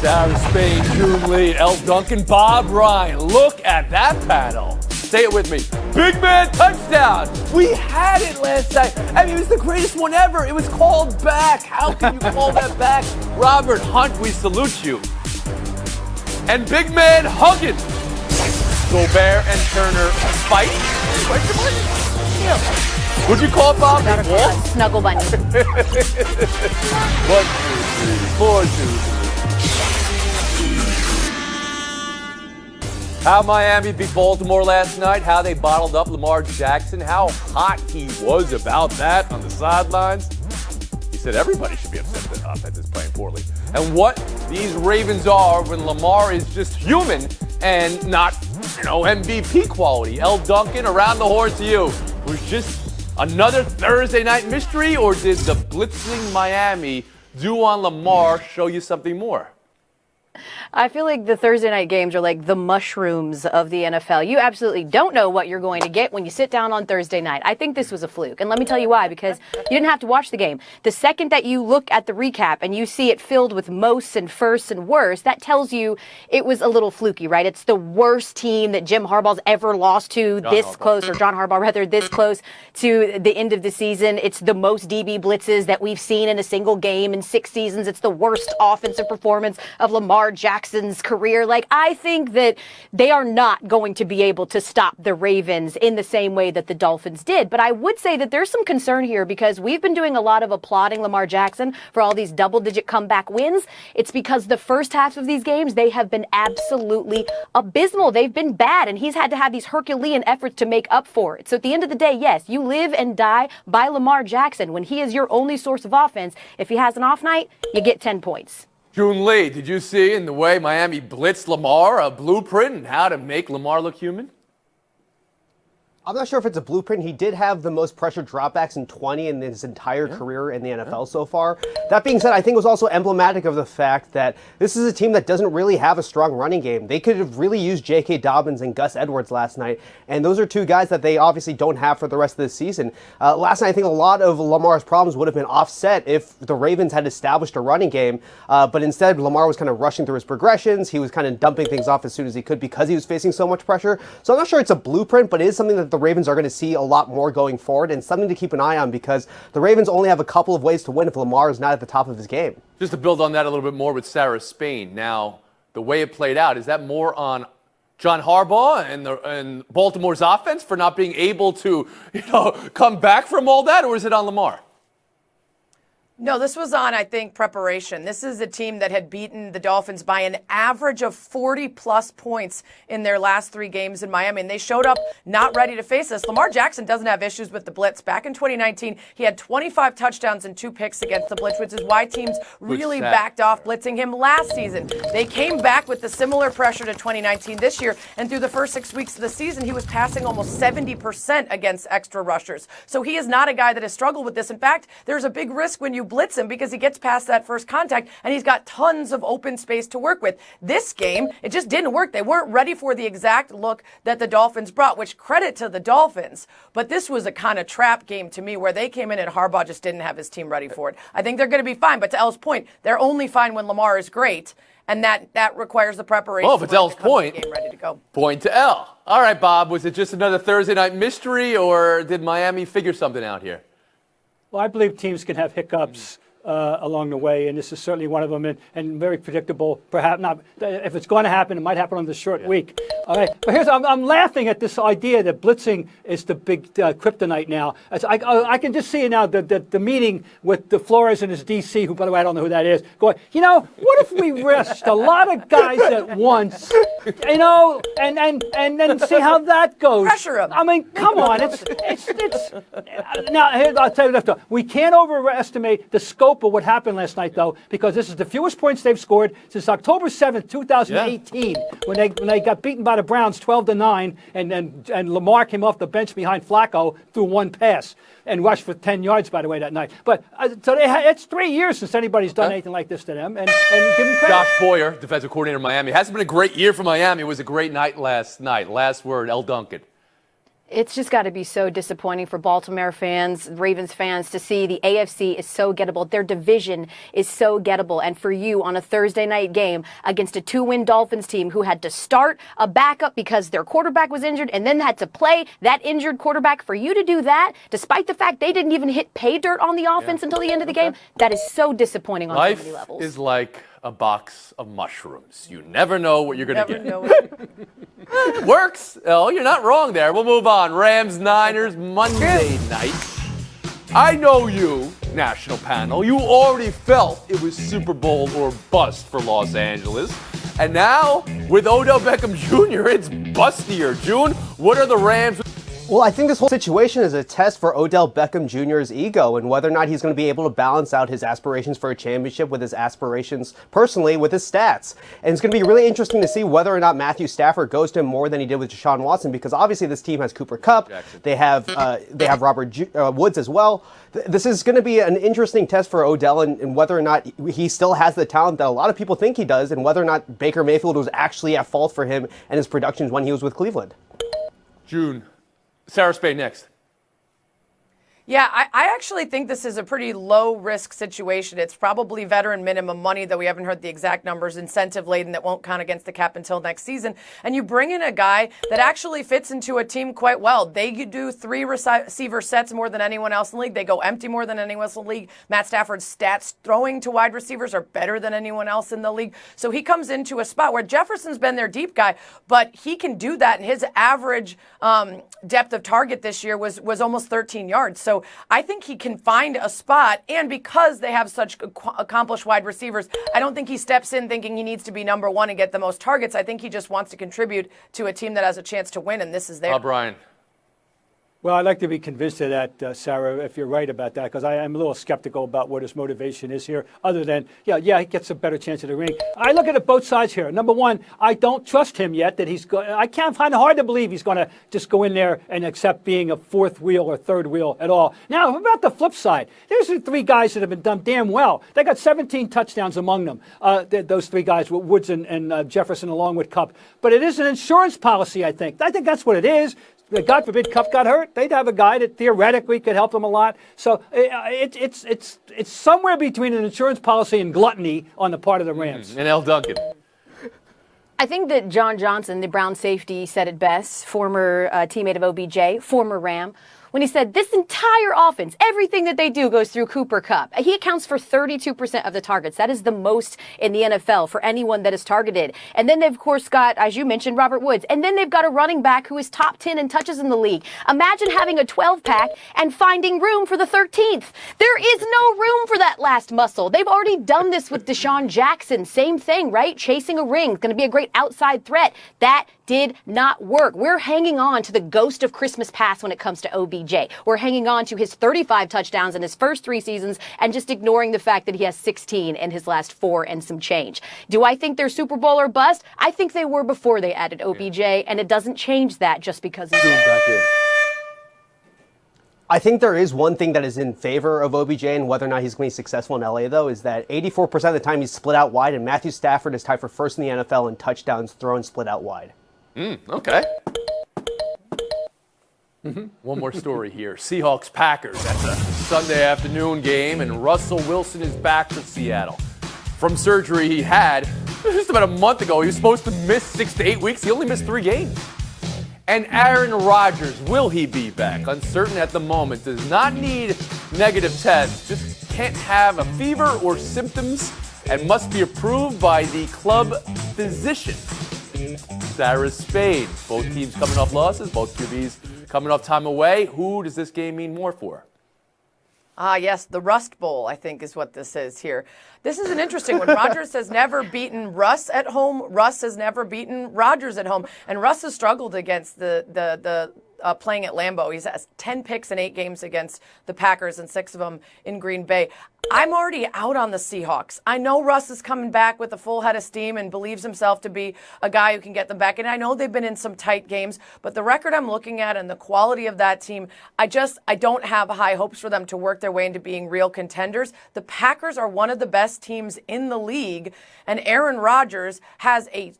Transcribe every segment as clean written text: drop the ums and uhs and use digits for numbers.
Sarah Spain, June Lee, L. Duncan, Bob Ryan. Look at that panel. Say it with me. Big man touchdown. We had it last night. I mean, it was the greatest one ever. It was called back. How can you call that back? Robert Hunt, we salute you. And big man Huggins. Gobert and Turner fight? Question mark? Yeah. What'd you call it, Bob? Snuggle bunny. 1, 2, 3, 4, 2, 3. How Miami beat Baltimore last night, how they bottled up Lamar Jackson, how hot he was about that on the sidelines. He said everybody should be upset that offense is playing poorly. And what these Ravens are when Lamar is just human and not, MVP quality. L. Duncan, around the horn to you. Was just another Thursday night mystery, or did the blitzing Miami do on Lamar show you something more? I feel like the Thursday night games are like the mushrooms of the NFL. You absolutely don't know what you're going to get when you sit down on Thursday night. I think this was a fluke. And let me tell you why, because you didn't have to watch the game. The second that you look at the recap and you see it filled with mosts and firsts and worst, that tells you it was a little fluky, right? It's the worst team that Jim Harbaugh's ever lost to John Harbaugh rather, this close to the end of the season. It's the most DB blitzes that we've seen in a single game in 6 seasons. It's the worst offensive performance of Lamar Jackson's career. I think that they are not going to be able to stop the Ravens in the same way that the Dolphins did. But I would say that there's some concern here because we've been doing a lot of applauding Lamar Jackson for all these double-digit comeback wins. It's because the first half of these games, they have been absolutely abysmal. They've been bad, and he's had to have these Herculean efforts to make up for it. So at the end of the day, yes, you live and die by Lamar Jackson. When he is your only source of offense, if he has an off night, you get 10 points. June Lee, did you see in the way Miami blitzed Lamar a blueprint in how to make Lamar look human? I'm not sure if it's a blueprint. He did have the most pressure dropbacks in 20 in his entire career in the NFL so far. That being said, I think it was also emblematic of the fact that this is a team that doesn't really have a strong running game. They could have really used J.K. Dobbins and Gus Edwards last night, and those are two guys that they obviously don't have for the rest of the season. Last night, I think a lot of Lamar's problems would have been offset if the Ravens had established a running game, but instead Lamar was kind of rushing through his progressions. He was kind of dumping things off as soon as he could because he was facing so much pressure. So I'm not sure it's a blueprint, but it is something that the Ravens are going to see a lot more going forward, and something to keep an eye on because the Ravens only have a couple of ways to win if Lamar is not at the top of his game. Just to build on that a little bit more with Sarah Spain. Now, the way it played out, is that more on John Harbaugh and Baltimore's offense for not being able to, come back from all that, or is it on Lamar? No, this was on, I think, preparation. This is a team that had beaten the Dolphins by an average of 40-plus points in their last 3 games in Miami, and they showed up not ready to face us. Lamar Jackson doesn't have issues with the blitz. Back in 2019, he had 25 touchdowns and 2 picks against the blitz, which is why teams really backed off blitzing him last season. They came back with the similar pressure to 2019 this year, and through the first 6 weeks of the season, he was passing almost 70% against extra rushers. So he is not a guy that has struggled with this. In fact, there's a big risk when you blitz him because he gets past that first contact and he's got tons of open space to work with. This game, it just didn't work. They weren't ready for the exact look that the Dolphins brought, which credit to the Dolphins. But this was a kind of trap game to me where they came in and Harbaugh just didn't have his team ready for it. I think they're going to be fine. But to El's point, they're only fine when Lamar is great. And that requires the preparation. Well, if it's L's point, game ready to go. Point to L. All right, Bob, was it just another Thursday night mystery, or did Miami figure something out here? Well, I believe teams can have hiccups along the way, and this is certainly one of them, and very predictable. Perhaps not. If it's going to happen, it might happen on this short week. All right, but I'm laughing at this idea that blitzing is the big kryptonite now. I can just see it now. The meeting with the Flores and his DC, who, by the way, I don't know who that is, going, what if we rest a lot of guys at once, and then see how that goes. Pressure them. I mean, come on, it's now. I'll tell you this though, we can't overestimate the scope of what happened last night, though, because this is the fewest points they've scored since October 7th, 2018, when they got beaten by the Browns 12-9, and Lamar came off the bench behind Flacco threw 1 pass and rushed for 10 yards, by the way, that night. But so it's 3 years since anybody's done anything like this to them, and give them credit. Josh Boyer, defensive coordinator of Miami. Hasn't been a great year for Miami. It was a great night last night. Last word, L. Duncan. It's just got to be so disappointing for Baltimore fans, Ravens fans, to see the AFC is so gettable. Their division is so gettable. And for you on a Thursday night game against a 2-win Dolphins team who had to start a backup because their quarterback was injured and then had to play that injured quarterback, for you to do that, despite the fact they didn't even hit pay dirt on the offense until the end of the game, that is so disappointing on so many levels. Life is like a box of mushrooms. You never know what you're going to get. It works. Oh, you're not wrong there. We'll move on. Rams-Niners Monday night. I know you, national panel. You already felt it was Super Bowl or bust for Los Angeles. And now, with Odell Beckham Jr., it's bustier. June, what are the Rams? Well, I think this whole situation is a test for Odell Beckham Jr.'s ego and whether or not he's going to be able to balance out his aspirations for a championship with his aspirations personally with his stats. And it's going to be really interesting to see whether or not Matthew Stafford goes to him more than he did with Deshaun Watson, because obviously this team has Cooper Kupp. They have Robert Woods as well. This is going to be an interesting test for Odell and whether or not he still has the talent that a lot of people think he does, and whether or not Baker Mayfield was actually at fault for him and his productions when he was with Cleveland. June. Sarah Spade next. Yeah, I actually think this is a pretty low-risk situation. It's probably veteran minimum money, though we haven't heard the exact numbers, incentive-laden that won't count against the cap until next season. And you bring in a guy that actually fits into a team quite well. They do 3 receiver sets more than anyone else in the league. They go empty more than anyone else in the league. Matt Stafford's stats throwing to wide receivers are better than anyone else in the league. So he comes into a spot where Jefferson's been their deep guy, but he can do that. And his average depth of target this year was almost 13 yards. So I think he can find a spot, and because they have such accomplished wide receivers, I don't think he steps in thinking he needs to be number one and get the most targets. I think he just wants to contribute to a team that has a chance to win, and this is their. Brian. Well, I'd like to be convinced of that, Sarah, if you're right about that, because I am a little skeptical about what his motivation is here, other than, he gets a better chance at the ring. I look at it both sides here. Number one, I don't trust him yet that I can't find it hard to believe he's going to just go in there and accept being a fourth wheel or third wheel at all. Now, about the flip side, there's the 3 guys that have been done damn well. They got 17 touchdowns among them, those 3 guys, Woods and Jefferson along with Kupp. But it is an insurance policy, I think. I think that's what it is. God forbid Kupp got hurt, they'd have a guy that theoretically could help them a lot. So it's somewhere between an insurance policy and gluttony on the part of the Rams. And L. Duncan. I think that John Johnson, the Brown safety, said it best, former teammate of OBJ, former Ram, when he said this entire offense, everything that they do goes through Cooper Kupp. He accounts for 32% of the targets. That is the most in the NFL for anyone that is targeted. And then they've, of course, got, as you mentioned, Robert Woods. And then they've got a running back who is top 10 in touches in the league. Imagine having a 12-pack and finding room for the 13th. There is no room for that last muscle. They've already done this with Deshaun Jackson. Same thing, right? Chasing a ring. It's going to be a great outside threat. That did not work. We're hanging on to the ghost of Christmas past when it comes to OBJ. We're hanging on to his 35 touchdowns in his first 3 seasons and just ignoring the fact that he has 16 in his last 4 and some change. Do I think they're Super Bowl or bust? I think they were before they added OBJ, and it doesn't change that just because he's back in. I think there is one thing that is in favor of OBJ and whether or not he's going to be successful in LA, though, is that 84% of the time he's split out wide, and Matthew Stafford is tied for first in the NFL in touchdowns thrown split out wide. Okay. One more story here. Seahawks-Packers. That's a Sunday afternoon game, and Russell Wilson is back for Seattle. From surgery he had just about a month ago. He was supposed to miss 6 to 8 weeks. He only missed 3 games. And Aaron Rodgers, will he be back? Uncertain at the moment. Does not need negative tests. Just can't have a fever or symptoms and must be approved by the club physician. Sarah Spade. Both teams coming off losses. Both QBs coming off time away. Who does this game mean more for? Yes, the Rust Bowl, I think, is what this is here. This is an interesting one. Rodgers has never beaten Russ at home. Russ has never beaten Rodgers at home. And Russ has struggled against the playing at Lambeau. He has 10 picks in 8 games against the Packers and 6 of them in Green Bay. I'm already out on the Seahawks. I know Russ is coming back with a full head of steam and believes himself to be a guy who can get them back. And I know they've been in some tight games, but the record I'm looking at and the quality of that team, I don't have high hopes for them to work their way into being real contenders. The Packers are one of the best teams in the league, and Aaron Rodgers has a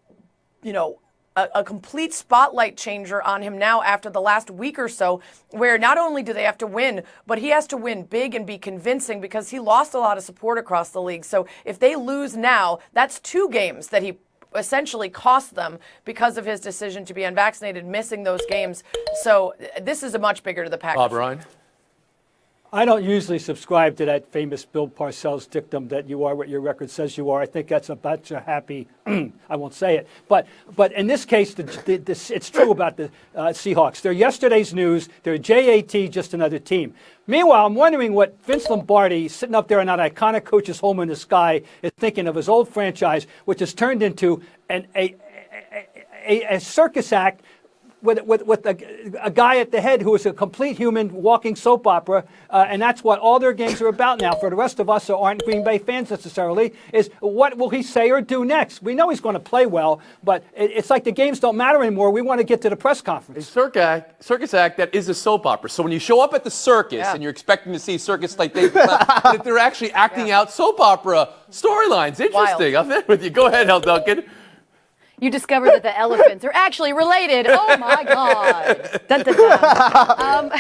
a complete spotlight changer on him now after the last week or so, where not only do they have to win, but he has to win big and be convincing because he lost a lot of support across the league. So if they lose now, that's 2 games that he essentially cost them because of his decision to be unvaccinated, missing those games. So this is a much bigger to the Packers. Bob Ryan? I don't usually subscribe to that famous Bill Parcells dictum that you are what your record says you are. I think that's a bunch of happy, I won't say it. But in this case, it's true about the Seahawks. They're yesterday's news. They're JAT, just another team. Meanwhile, I'm wondering what Vince Lombardi, sitting up there in that iconic coach's home in the sky, is thinking of his old franchise, which has turned into a circus act with a guy at the head who is a complete human walking soap opera, and that's what all their games are about now. For the rest of us who aren't Green Bay fans necessarily, is what will he say or do next? We know he's going to play well, but it's like the games don't matter anymore. We want to get to the press conference. A circus act that is a soap opera. So when you show up at the circus and you're expecting to see circus like but they're actually acting out soap opera storylines. Interesting. I'm in with you. Go ahead, Hal Duncan. You discover that the elephants are actually related. Oh my God. Dun, dun, dun.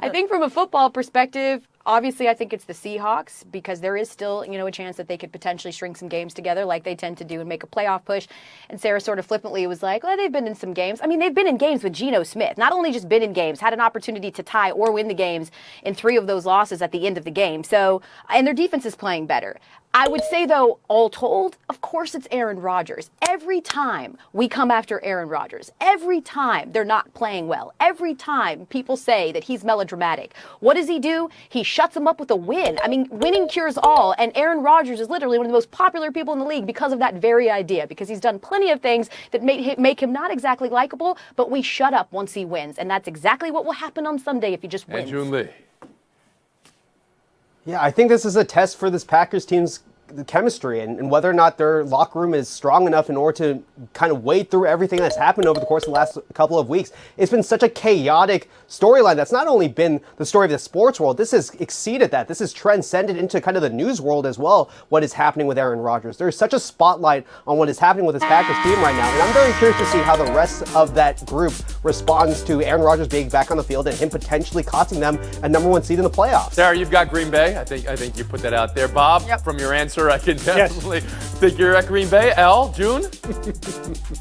I think from a football perspective, obviously I think it's the Seahawks because there is still, a chance that they could potentially string some games together like they tend to do and make a playoff push. And Sarah sort of flippantly was like, well, they've been in some games. I mean, they've been in games with Geno Smith. Not only just been in games, had an opportunity to tie or win the games in 3 of those losses at the end of the game. So, and their defense is playing better. I would say, though, all told, of course it's Aaron Rodgers. Every time we come after Aaron Rodgers, every time they're not playing well, every time people say that he's melodramatic, what does he do? He shuts them up with a win. I mean, winning cures all, and Aaron Rodgers is literally one of the most popular people in the league because of that very idea, because he's done plenty of things that make him not exactly likable, but we shut up once he wins, and that's exactly what will happen on Sunday if he just wins. And June Lee. Yeah, I think this is a test for this Packers team's chemistry and whether or not their locker room is strong enough in order to kind of wade through everything that's happened over the course of the last couple of weeks. It's been such a chaotic storyline that's not only been the story of the sports world, this has exceeded that. This has transcended into kind of the news world as well, what is happening with Aaron Rodgers. There's such a spotlight on what is happening with this Packers team right now, and I'm very curious to see how the rest of that group responds to Aaron Rodgers being back on the field and him potentially costing them a #1 seed in the playoffs. Sarah, you've got Green Bay. I think you put that out there. Bob, from your answer, I can definitely think you're at Green Bay. L, June?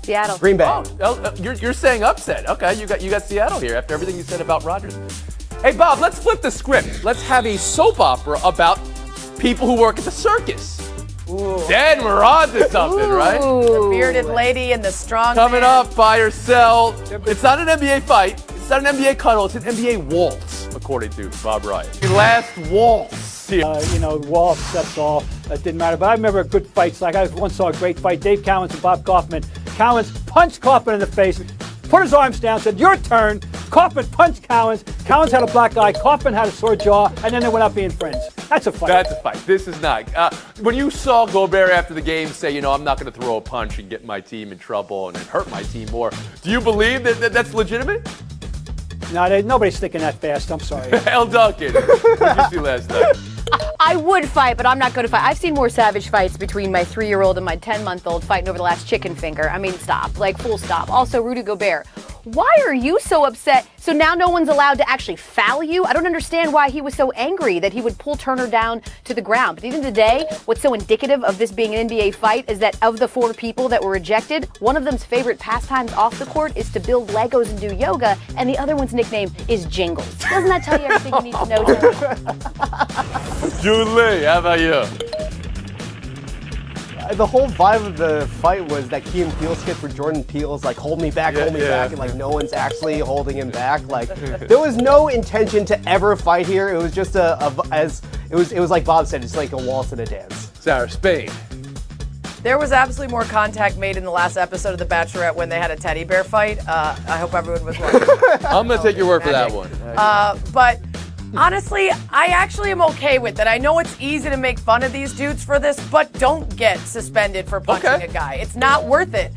Seattle. Green Bay. Oh, you're saying upset. Okay, you got Seattle here after everything you said about Rodgers. Hey, Bob, let's flip the script. Let's have a soap opera about people who work at the circus. Ooh. Then we're on to something, right? The bearded lady and the strong Coming man. up, buy or sell. It's not an NBA fight. It's not an NBA cuddle. It's an NBA waltz, according to Bob Ryan. The last waltz. Waltz, that's all. It didn't matter. But I remember good fights. Like I once saw a great fight. Dave Cowens and Bob Kaufman. Cowens punched Kaufman in the face, put his arms down, said, your turn. Kaufman punched Cowens. Cowens had a black eye. Kaufman had a sore jaw. And then they went out being friends. That's a fight. That's a fight. This is not. When you saw Gobert after the game say, I'm not going to throw a punch and get my team in trouble and hurt my team more, do you believe that that's legitimate? No, nobody's thinking that fast. I'm sorry. L. Duncan, what did you see last night? I would fight, but I'm not going to fight. I've seen more savage fights between my 3-year-old and my 10-month-old fighting over the last chicken finger. I mean, stop. Like, full stop. Also, Rudy Gobert. Why are you so upset? So now no one's allowed to actually foul you? I don't understand why he was so angry that he would pull Turner down to the ground. But at the end of the day, what's so indicative of this being an NBA fight is that of the 4 people that were ejected, one of them's favorite pastimes off the court is to build Legos and do yoga, and the other one's nickname is Jingles. Doesn't that tell you everything you need to know, Jim? June Lee, how about you? The whole vibe of the fight was that Key and Peele skit for Jordan Peele's like hold me back, and like no one's actually holding him back. Like there was no intention to ever fight here. It was just it was like Bob said, it's like a waltz and a dance. Sarah, Spain. There was absolutely more contact made in the last episode of The Bachelorette when they had a teddy bear fight. I hope everyone was watching. I'm going to take your word for that one. But honestly, I actually am okay with it. I know it's easy to make fun of these dudes for this, but don't get suspended for punching a guy. It's not worth it.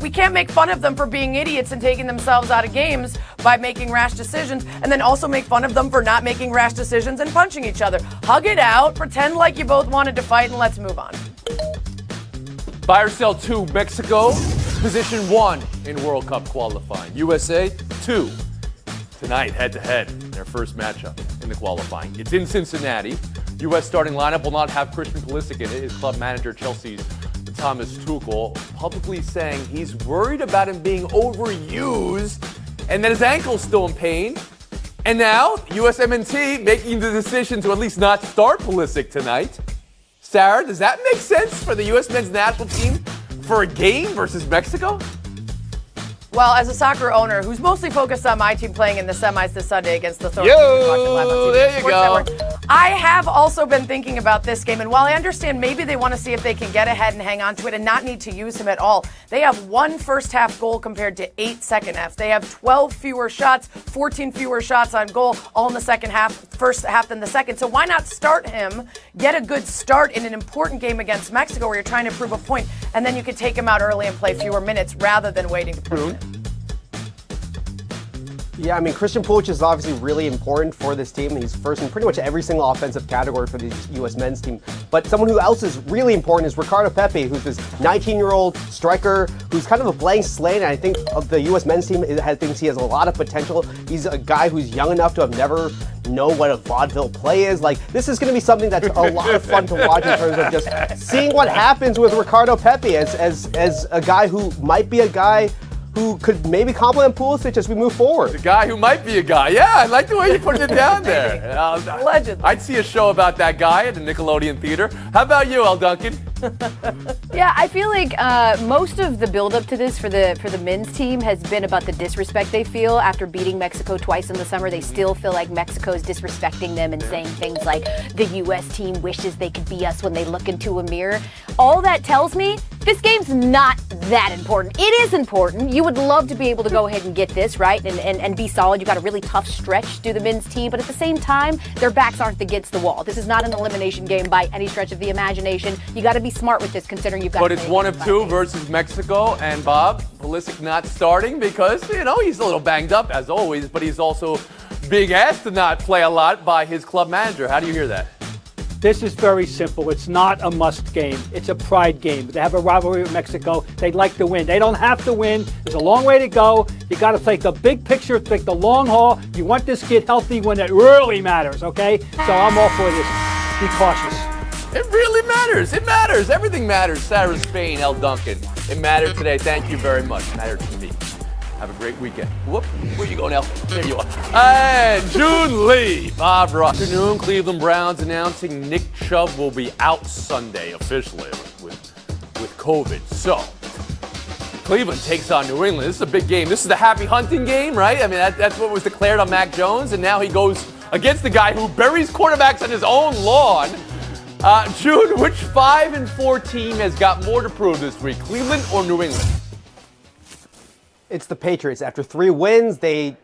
We can't make fun of them for being idiots and taking themselves out of games by making rash decisions, and then also make fun of them for not making rash decisions and punching each other. Hug it out, pretend like you both wanted to fight, and let's move on. Buy or sell to Mexico. position 1 in World Cup qualifying. USA 2 tonight head-to-head in their first matchup in the qualifying. It's in Cincinnati. U.S. starting lineup will not have Christian Pulisic in it. His club manager, Chelsea's Thomas Tuchel, publicly saying he's worried about him being overused and that his ankle's still in pain. And now, USMNT making the decision to at least not start Pulisic tonight. Sarah, does that make sense for the U.S. men's national team for a game versus Mexico? Well, as a soccer owner who's mostly focused on my team playing in the semis this Sunday against the Thor, there you go. I have also been thinking about this game, and while I understand maybe they want to see if they can get ahead and hang on to it and not need to use him at all, they have 1 first-half goal compared to 8 second-halves. They have 12 fewer shots, 14 fewer shots on goal, all in the first half than the second. So why not start him, get a good start in an important game against Mexico where you're trying to prove a point, and then you could take him out early and play fewer minutes rather than waiting to put him in. Yeah, I mean, Christian Pulisic is obviously really important for this team. He's first in pretty much every single offensive category for the U.S. men's team. But someone who else is really important is Ricardo Pepi, who's this 19-year-old striker who's kind of a blank slate. And I think the U.S. men's team thinks he has a lot of potential. He's a guy who's young enough to have never known what a vaudeville play is. Like, this is going to be something that's a lot of fun to watch in terms of just seeing what happens with Ricardo Pepi as a guy who might be a guy who could maybe complement Pulisic as we move forward. The guy who might be a guy. Yeah, I like the way you put it down there. Legend. I'd see a show about that guy at the Nickelodeon Theater. How about you, El Duncan? Yeah, I feel like most of the build-up to this for the men's team has been about the disrespect they feel after beating Mexico twice in the summer. They still feel like Mexico's disrespecting them and saying things like the U.S. team wishes they could be us when they look into a mirror. All that tells me this game's not that important. It is important. You would love to be able to go ahead and get this, right, and be solid. You've got a really tough stretch to the men's team, but at the same time, their backs aren't against the wall. This is not an elimination game by any stretch of the imagination. You got to be smart with this, considering you've got. But it's 1 of 2 versus Mexico, and Bob, Pulisic not starting because, he's a little banged up as always, but he's also being asked to not play a lot by his club manager. How do you hear that? This is very simple. It's not a must game. It's a pride game. They have a rivalry with Mexico. They'd like to win. They don't have to win. There's a long way to go. You got to take the big picture, take the long haul. You want this kid healthy when it really matters, okay? So I'm all for this. Be cautious. It really matters. It matters. Everything matters. Sarah Spain, El Duncan. It mattered today. Thank you very much. It mattered to me. Have a great weekend. Whoop. Where you going, El? There you are. And June Lee. Bob Ross. Afternoon, Cleveland Browns announcing Nick Chubb will be out Sunday officially with COVID. So, Cleveland takes on New England. This is a big game. This is the happy hunting game, right? I mean, that's what was declared on Mac Jones, and now he goes against the guy who buries quarterbacks on his own lawn. June, which 5-4 team has got more to prove this week, Cleveland or New England? It's the Patriots. After 3 wins, they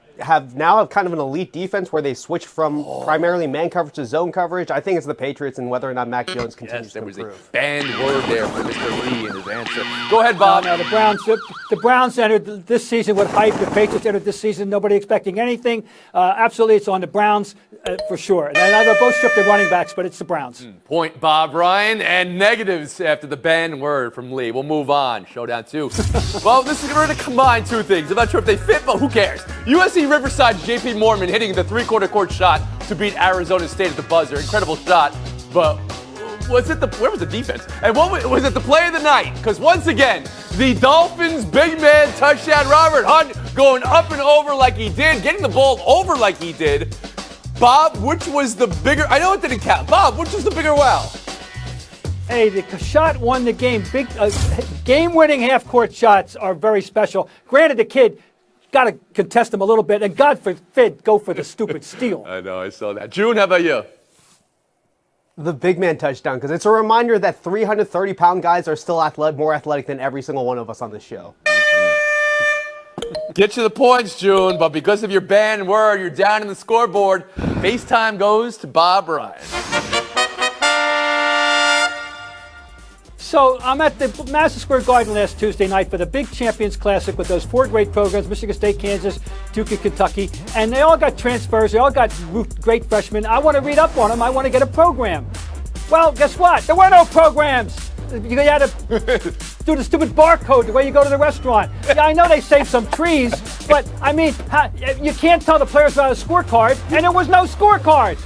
now have kind of an elite defense where they switch from primarily man coverage to zone coverage. I think it's the Patriots and whether or not Mac Jones continues to improve. There was a banned word there from Mr. Lee in his answer. Go ahead, Bob. No, the Browns entered this season with hype. The Patriots entered this season, nobody expecting anything. Absolutely, it's on the Browns for sure. And they'll both strip their running backs, but it's the Browns. Point, Bob Ryan, and negatives after the banned word from Lee. We'll move on. Showdown 2. Well, this is going to combine 2 things. I'm not sure if they fit, but who cares? USC Riverside's J.P. Mormon hitting the 3/4 court shot to beat Arizona State at the buzzer. Incredible shot, but where was the defense? And what was it the play of the night? Because once again, the Dolphins big man touchdown, Robert Hunt going up and over like he did, getting the ball over like he did. Bob, which was the bigger? I know it didn't count. Bob, which was the bigger wow? Hey, the shot won the game. Big game-winning half-court shots are very special. Granted, the kid got to contest them a little bit, and God forbid, go for the stupid steal. I know, I saw that. June, how about you? The big man touchdown, because it's a reminder that 330-pound guys are still more athletic than every single one of us on this show. Get you the points, June, but because of your banned word, you're down in the scoreboard. FaceTime goes to Bob Ryan. So I'm at the Madison Square Garden last Tuesday night for the Big Champions Classic with those 4 great programs, Michigan State, Kansas, Duke, and Kentucky. And they all got transfers. They all got great freshmen. I want to read up on them. I want to get a program. Well, guess what? There were no programs. You had to do the stupid barcode the way you go to the restaurant. Yeah, I know they saved some trees, but I mean, you can't tell the players about a scorecard, and there was no scorecard.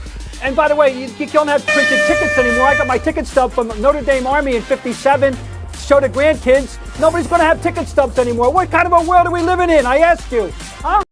And by the way, you don't have printed tickets anymore. I got my ticket stub from Notre Dame Army in '57. Show the grandkids. Nobody's going to have ticket stubs anymore. What kind of a world are we living in? I ask you.